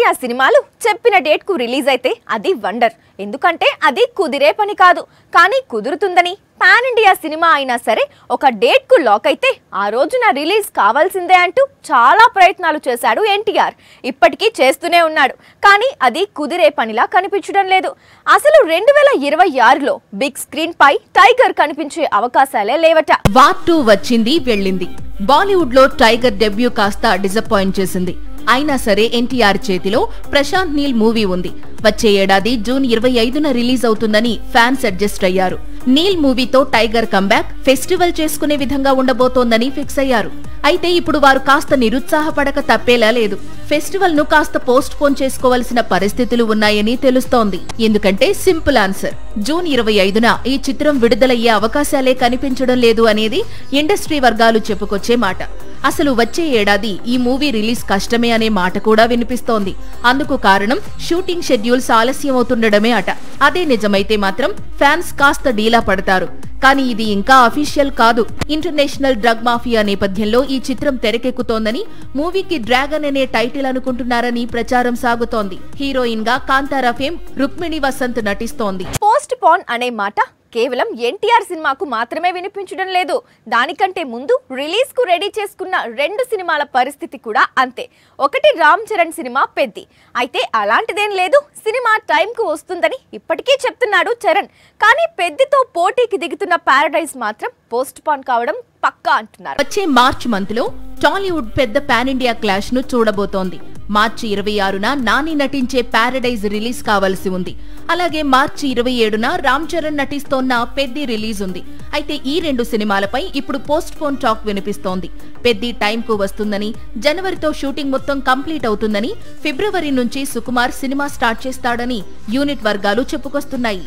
India సినిమాలు చెప్పిన date కు రిలీజ్ అయితే అది వండర్. ఎందుకంటే అది కుదిరే పని కాదు, కానీ కుదురుతుందని పాన్ ఇండియా సినిమా అయినా సరే ఒక డేట్ కు లాక్ అయితే ఆ రోజున రిలీజ్ కావాల్సిందే అంటూ చాలా ప్రయత్నాలు చేశాడు ఎన్టీఆర్. ఇప్పటికీ చేస్తూనే ఉన్నాడు, కానీ అది కుదిరే పనిలా కనిపించడం లేదు. అసలు 2026లో బిగ్ స్క్రీన్ పై టైగర్ కనిపించే అవకాశాలే లేవట. వార్ 2 వచ్చింది వెళ్ళింది. బాలీవుడ్ లో టైగర్ డెబ్యూ కాస్త డిసప్పాయింట్ చేసింది. అయినా సరే ఎన్టీఆర్ చేతిలో ప్రశాంత్ నీల్ మూవీ ఉంది. వచ్చే ఏడాది జూన్ 25న రిలీజ్ అవుతుందని ఫ్యాన్స్ అడ్జస్ట్ అయ్యారు. నీల్ మూవీతో టైగర్ కంబ్యాక్ ఫెస్టివల్ చేసుకునే విధంగా ఉండబోతోందని ఫిక్స్ అయ్యారు. అయితే ఇప్పుడు వారు కాస్త నిరుత్సాహపడక తప్పేలా లేదు. ఫెస్టివల్ ను కాస్త పోస్ట్ పోన్ చేసుకోవాల్సిన పరిస్థితులు ఉన్నాయని తెలుస్తోంది. ఎందుకంటే సింపుల్ ఆన్సర్, జూన్ 25న ఈ చిత్రం విడుదలయ్యే అవకాశాలే కనిపించడం లేదు అనేది ఇండస్ట్రీ వర్గాలు చెప్పుకొచ్చే మాట. అసలు వచ్చే ఏడాది ఈ మూవీ రిలీజ్ కష్టమే అనే మాట కూడా వినిపిస్తోంది. అందుకు కారణం షూటింగ్ షెడ్యూల్స్ ఆలస్యం అవుతుండడమే అట. అదే నిజమైతే మాత్రం ఫ్యాన్స్ కాస్త డీలా పడతారు. కానీ ఇది ఇంకా అఫీషియల్ కాదు. ఇంటర్నేషనల్ డ్రగ్ మాఫియా నేపథ్యంలో ఈ చిత్రం తెరకెక్కుతోందని, మూవీకి డ్రాగన్ అనే టైటిల్ అనుకుంటున్నారని ప్రచారం సాగుతోంది. హీరోయిన్ గా కాంతారా ఫేమ్ రుక్మిణి వసంత్ నటిస్తోంది. పోస్ట్ పోన్ అనే మాట కేవలం ఎన్టీఆర్ సినిమాకు మాత్రమే వినిపించడం లేదు. దానికంటే ముందు రిలీజ్ కు రెడీ చేసుకున్న 2 సినిమాల పరిస్థితి కూడా అంతే. ఒకటి రామ్ చరణ్ సినిమా పెద్ది. అయితే అలాంటిదేం లేదు, సినిమా టైం కు వస్తుందని ఇప్పటికీ చెప్తున్నాడు చరణ్. కానీ పెద్దితో పోటీకి దిగుతున్న పారడైజ్ మాత్రం పోస్ట్ పోన్ కావడం పక్కా అంటున్నారు. వచ్చే మార్చ్ మంత్ లో టాలీవుడ్ పెద్ద పాన్ ఇండియా క్లాష్ ను చూడబోతోంది. మార్చి 26న నాని నటించే పారడైజ్ రిలీజ్ కావాల్సి ఉంది. అలాగే మార్చి 27న రామ్ చరణ్ నటిస్తోన్న పెద్ది రిలీజ్ ఉంది. అయితే ఈ 2 సినిమాలపై ఇప్పుడు పోస్ట్ పోన్ టాక్ వినిపిస్తోంది. పెద్ది టైం కు వస్తుందని, జనవరితో షూటింగ్ మొత్తం కంప్లీట్ అవుతుందని, ఫిబ్రవరి నుంచి సుకుమార్ సినిమా స్టార్ట్ చేస్తాడని యూనిట్ వర్గాలు చెప్పుకొస్తున్నాయి.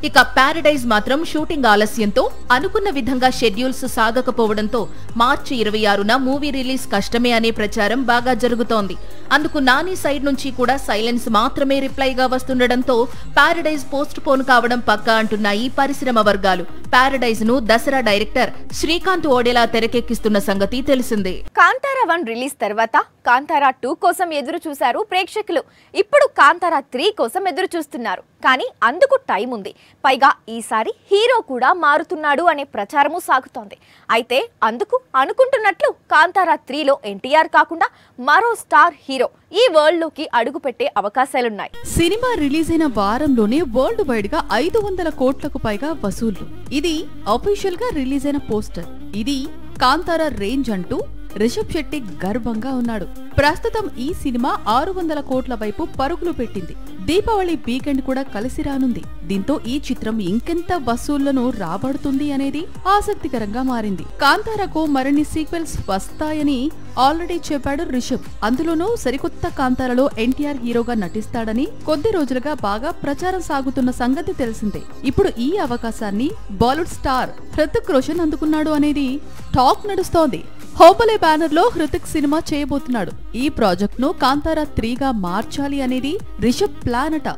ఇక పారడైజ్ మాత్రం షూటింగ్ ఆలస్యంతో అనుకున్న విధంగా షెడ్యూల్స్ సాగకపోవడంతో మార్చి 26న మూవీ రిలీజ్ కష్టమే అనే ప్రచారం బాగా జరుగుతోంది. అందుకు నాని సైడ్ నుంచి కూడా సైలెన్స్ మాత్రమే రిప్లైగా వస్తుండటంతో పారడైజ్ పోస్ట్ పోన్ కావడం పక్కా అంటున్నాయి పరిశ్రమ వర్గాలు. పారడైజ్ ను దసరా డైరెక్టర్ శ్రీకాంత్ ఓడేలా తెరకెక్కిస్తున్న సంగతి తెలిసిందే. కాంతారా 1 రిలీజ్ తర్వాత కాంతారా 2 కోసం ఎదురు చూశారు ప్రేక్షకులు. ఇప్పుడు కాంతారా 3 కోసం ఎదురు చూస్తున్నారు. కానీ అందుకు టైం ఉంది. పైగా ఈసారి హీరో కూడా మారుతున్నాడు అనే ప్రచారము సాగుతోంది. అయితే అందుకు అనుకుంటున్నట్లు కాంతారా 3లో ఎన్టీఆర్ కాకుండా మరో స్టార్ హీరో ఈ వరల్డ్ లోకి అడుగు పెట్టే అవకాశాలున్నాయి. సినిమా రిలీజ్ అయిన వారంలోనే వరల్డ్ వైడ్ గా 500 కోట్లకు పైగా వసూళ్లు. ఇది అఫీషియల్ గా రిలీజ్ అయిన పోస్టర్. ఇది కాంతారా రేంజ్ అంటూ రిషబ్ శెట్టి గర్వంగా ఉన్నాడు. ప్రస్తుతం ఈ సినిమా 600 కోట్ల వైపు పరుగులు పెట్టింది. దీపావళి వీకెండ్ కూడా కలిసి రానుంది. దీంతో ఈ చిత్రం ఇంకెంత వసూళ్లను రాబడుతుంది అనేది ఆసక్తికరంగా మారింది. కాంతారాకు మరిన్ని సీక్వెల్స్ వస్తాయని ఆల్రెడీ చెప్పాడు రిషబ్. అందులోనూ సరికొత్త కాంతారాలో ఎన్టీఆర్ హీరోగా నటిస్తాడని కొద్ది రోజులుగా బాగా ప్రచారం సాగుతున్న సంగతి తెలిసిందే. ఇప్పుడు ఈ అవకాశాన్ని బాలీవుడ్ స్టార్ హృతిక్ రోషన్ అందుకున్నాడు అనేది టాక్ నడుస్తోంది. హోబలే బ్యానర్ లో హృతిక్ సినిమా చేయబోతున్నాడు. ఈ ప్రాజెక్ట్ ను కాంతారా 3గా మార్చాలి అనేది రిషబ్ ప్లాన్ అట.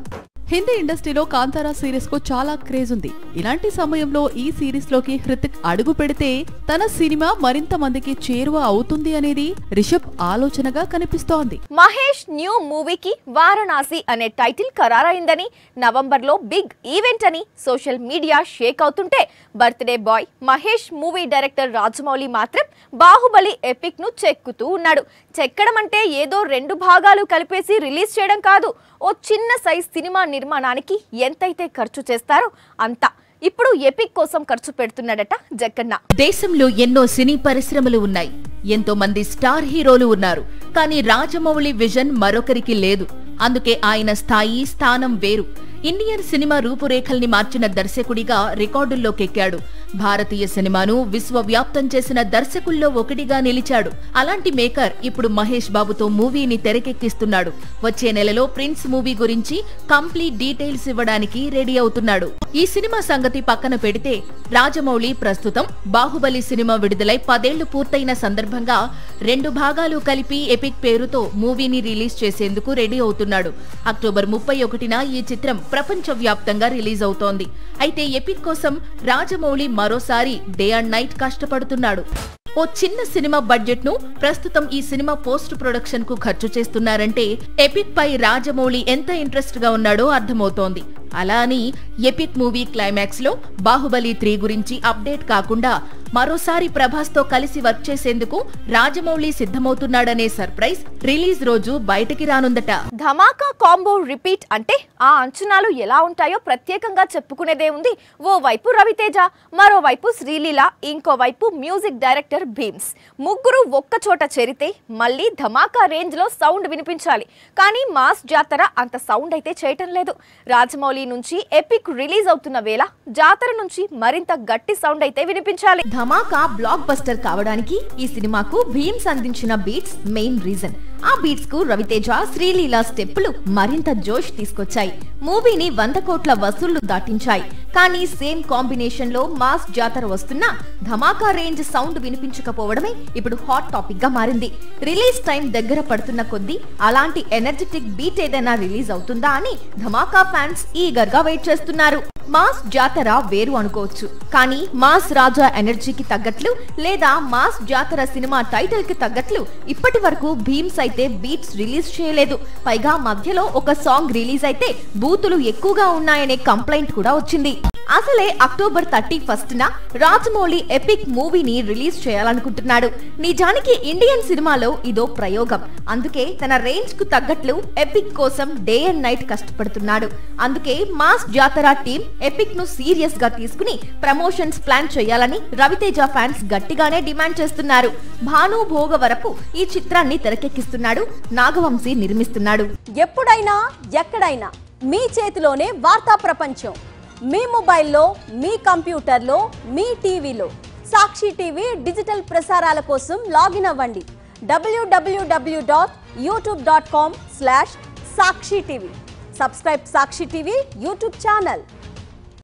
హిందీ ఇండస్ట్రీలో కాంతారా సిరీస్ కు చాలా క్రేజ్ ఉంది. ఇలాంటి సమయంలో ఈ సిరీస్ లోకి హృతిక్ అడుగు పెడితే తన సినిమా మరింత మందికి చేరువ అవుతుంది అనేది రిషబ్ ఆలోచనగా కనిపిస్తోంది. మహేష్ న్యూ మూవీకి వారణాసి అనే టైటిల్ ఖరారైందని, నవంబర్లో బిగ్ ఈవెంట్ అని సోషల్ మీడియా షేక్ అవుతుంటే, birthday boy Mahesh movie director Rajamouli మాత్రం బాహుబలి ఎపిక్ ను చెక్కుతూ ఉన్నాడు. చెక్కడం అంటే ఏదో 2 భాగాలు కలిపేసి రిలీజ్ చేయడం కాదు. ఓ చిన్న సైజ్ సినిమా నిర్మాణానికి ఎంతైతే ఖర్చు చేస్తారో అంత ఇప్పుడు ఎపిక్ కోసం ఖర్చు పెడుతున్నాడట జక్కన్న. దేశంలో ఎన్నో సినీ పరిశ్రమలు ఉన్నాయి, ఎంతో మంది స్టార్ హీరోలు ఉన్నారు. కానీ రాజమౌళి విజన్ మరొకరికి లేదు. అందుకే ఆయన స్థాయి, స్థానం వేరు. ఇండియన్ సినిమా రూపురేఖల్ని మార్చిన దర్శకుడిగా రికార్డుల్లోకెక్కాడు. భారతీయ సినిమాను విశ్వవ్యాప్తం చేసిన దర్శకుల్లో ఒకటిగా నిలిచాడు. అలాంటి మేకర్ ఇప్పుడు మహేష్ బాబుతో మూవీని తెరకెక్కిస్తున్నాడు. వచ్చే నెలలో ప్రిన్స్ మూవీ గురించి కంప్లీట్ డీటెయిల్స్ ఇవ్వడానికి రెడీ అవుతున్నాడు. ఈ సినిమా సంగతి పక్కన పెడితే రాజమౌళి ప్రస్తుతం బాహుబలి సినిమా విడుదలై 10 ఏళ్లు పూర్తయిన సందర్భంగా 2 భాగాలు కలిపి ఎపిక్ పేరుతో మూవీని రిలీజ్ చేసేందుకు రెడీ అవుతున్నాడు. అక్టోబర్ 31న ఈ చిత్రం ప్రపంచవ్యాప్తంగా రిలీజ్ అవుతోంది. అయితే ఎపిక్ కోసం రాజమౌళి మరోసారి డే అండ్ నైట్ కష్టపడుతున్నాడు. ఓ చిన్న సినిమా బడ్జెట్ ను ప్రస్తుతం ఈ సినిమా పోస్ట్ ప్రొడక్షన్ కు ఖర్చు చేస్తున్నారంటే ఎపిక్ పై రాజమౌళి ఎంత ఇంట్రెస్ట్ గా ఉన్నాడో అర్థమవుతోంది. అలా అని ఎపిక్ మూవీ క్లైమాక్స్ లో బాహుబలి 3 గురించి అప్డేట్ కాకుండా మరోసారి ప్రభాస్ తో కలిసి వర్క్ చేసేందుకు రాజమౌళి సిద్ధమవుతున్నాడనే సర్ప్రైజ్ రిలీజ్ రోజు బయటికి రానుందట. ధమాకా కాంబో రిపీట్ అంటే ఆ అంచనాలు ఎలా ఉంటాయో ప్రత్యేకంగా చెప్పుకునేదే ఉంది. ఓవైపు రవితేజ, మరోవైపు శ్రీలీల, ఇంకోవైపు మ్యూజిక్ డైరెక్టర్ భీమ్స్. ముగ్గురు ఒక్కచోట చేరితే మళ్ళీ ధమాకా రేంజ్ లో సౌండ్ వినిపించాలి. కానీ మాస్ జాతర అంత సౌండ్ అయితే చేయటం లేదు. రాజమౌళి నుంచి ఎపిక్ రిలీజ్ అవుతున్న వేళ జాతర నుంచి మరింత గట్టి సౌండ్ అయితే వినిపించాలి. ధమాకా బ్లాక్ బస్టర్ కావడానికి ఈ సినిమాకు భీమ్స్ అందించిన బీట్స్ మెయిన్ రీజన్. ఆ బీట్స్ కు రవితేజ, శ్రీలీల స్టెప్పులు మరింత జోష్ తీసుకొచ్చాయి. మూవీని 100 కోట్ల వసూళ్లు దాటించాయి. కానీ సేమ్ కాంబినేషన్ లో మాస్ జాతర వస్తున్నా ధమాకా రేంజ్ సౌండ్ వినిపించకపోవడమే ఇప్పుడు హాట్ టాపిక్ గా మారింది. రిలీజ్ టైం దగ్గర పడుతున్న కొద్దీ అలాంటి ఎనర్జెటిక్ బీట్ ఏదైనా రిలీజ్ అవుతుందా అని ధమాకా ఫ్యాన్స్ ఈగర్ గా వెయిట్ చేస్తున్నారు. మాస్ జాతర వేరు అనుకోవచ్చు, కానీ మాస్ రాజా ఎనర్జీకి తగ్గట్లు లేదా మాస్ జాతర సినిమా టైటిల్ కి తగ్గట్లు ఇప్పటి వరకు భీమ్స్ అయితే బీట్స్ రిలీజ్ చేయలేదు. పైగా మధ్యలో ఒక సాంగ్ రిలీజ్ అయితే బూతులు ఎక్కువగా ఉన్నాయనే కంప్లైంట్ కూడా వచ్చింది. అసలే అక్టోబర్ 31న రాజమౌళి ఎపిక్ మూవీని రిలీజ్ చేయాలనుకుంటున్నాడు. నిజానికి ఇండియన్ సినిమాలో ఇదో ప్రయోగం. అందుకే తన రేంజ్ కు తగ్గట్లు ఎపిక్ కోసం డే అండ్ నైట్ కష్టపడుతున్నాడు. అందుకే మాస్ జాతర టీం ఎపిక్ ను సీరియస్ గా తీసుకుని ప్రమోషన్స్ ప్లాన్ చేయాలని రవితేజ ఫ్యాన్స్ గట్టిగానే డిమాండ్ చేస్తున్నారు. భాను భోగవరపు ఈ చిత్రాన్ని తెరకెక్కిస్తున్నాడు. నాగవంశీ నిర్మిస్తున్నాడు. ఎప్పుడైనా ఎక్కడైనా మీ చేతిలోనే వార్తా ప్రపంచం. మీ మొబైల్లో, మీ కంప్యూటర్లో, మీ టీవీలో సాక్షి టీవీ డిజిటల్ ప్రసారాల కోసం లాగిన్ అవ్వండి. www.youtube.com/సాక్షి టీవీ. సబ్స్క్రైబ్ సాక్షి టీవీ యూట్యూబ్ ఛానల్.